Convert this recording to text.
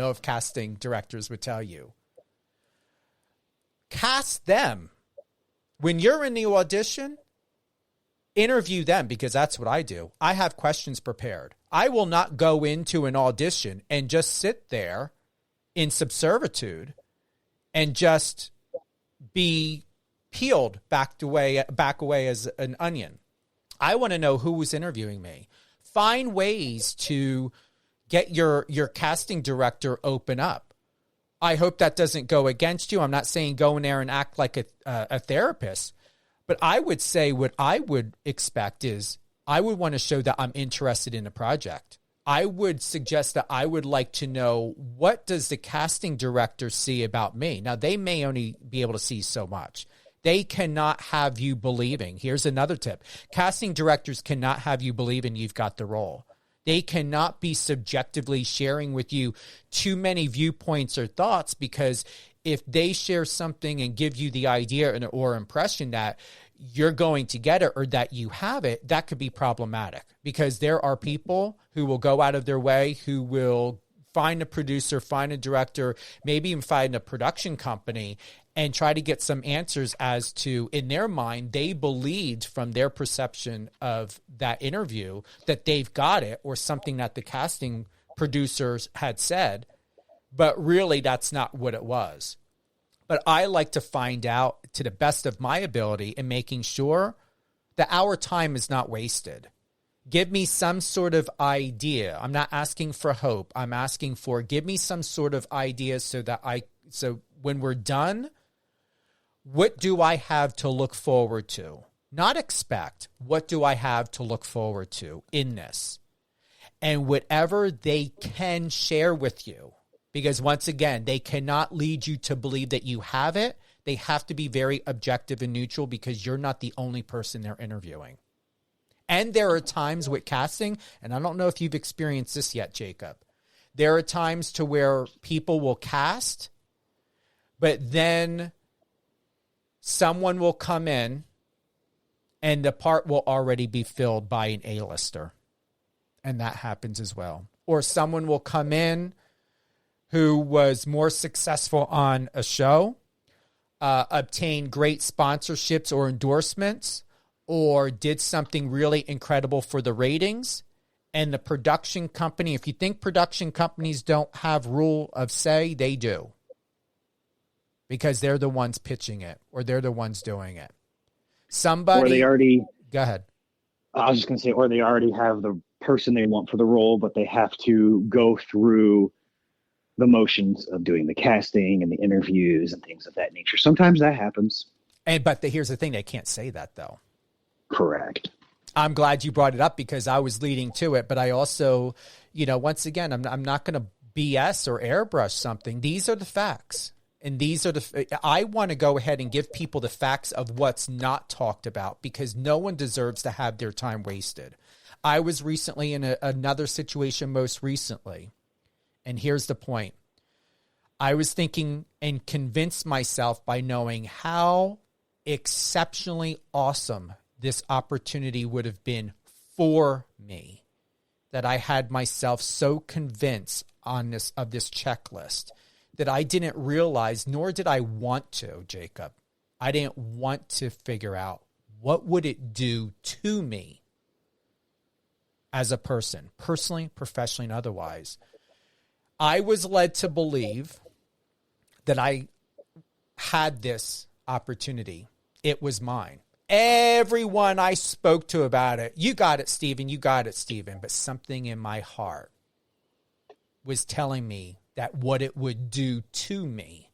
know if casting directors would tell you. Cast them. When you're in the audition, interview them, because that's what I do. I have questions prepared. I will not go into an audition and just sit there in subservitude and just be peeled back away as an onion. I want to know who was interviewing me. Find ways to get your casting director open up. I hope that doesn't go against you. I'm not saying go in there and act like a therapist, but I would say what I would expect is I would want to show that I'm interested in the project. I would suggest that I would like to know, what does the casting director see about me? Now, they may only be able to see so much. They cannot have you believing. Here's another tip. Casting directors cannot have you believing you've got the role. They cannot be subjectively sharing with you too many viewpoints or thoughts, because if they share something and give you the idea or impression that you're going to get it or that you have it, that could be problematic, because there are people who will go out of their way, who will find a producer, find a director, maybe even find a production company and try to get some answers as to, in their mind, they believed from their perception of that interview that they've got it, or something that the casting producers had said, but really that's not what it was. But I like to find out to the best of my ability in making sure that our time is not wasted. Give me some sort of idea. I'm not asking for hope. I'm asking for, give me some sort of idea so when we're done, what do I have to look forward to? Not expect. What do I have to look forward to in this? And whatever they can share with you, because once again, they cannot lead you to believe that you have it. They have to be very objective and neutral, because you're not the only person they're interviewing. And there are times with casting, and I don't know if you've experienced this yet, Jacob. There are times to where people will cast, but then someone will come in and the part will already be filled by an A-lister. And that happens as well. Or someone will come in who was more successful on a show, obtain great sponsorships or endorsements, or did something really incredible for the ratings. And the production company, if you think production companies don't have rule of say, they do. Because they're the ones pitching it, or they're the ones doing it. Somebody... Or they already... Go ahead. I was just going to say, or they already have the person they want for the role, but they have to go through the motions of doing the casting and the interviews and things of that nature. Sometimes that happens. But here's the thing, they can't say that, though. Correct. I'm glad you brought it up, because I was leading to it, but I also, once again, I'm not going to BS or airbrush something. These are the facts. And I want to go ahead and give people the facts of what's not talked about, because no one deserves to have their time wasted. I was recently in another situation most recently, and here's the point. I was thinking and convinced myself by knowing how exceptionally awesome this opportunity would have been for me, that I had myself so convinced of this checklist that I didn't realize, nor did I want to, Jacob. I didn't want to figure out what would it do to me as a person, personally, professionally, and otherwise. I was led to believe that I had this opportunity. It was mine. Everyone I spoke to about it, you got it, Steven, you got it, Steven. But something in my heart was telling me that what it would do to me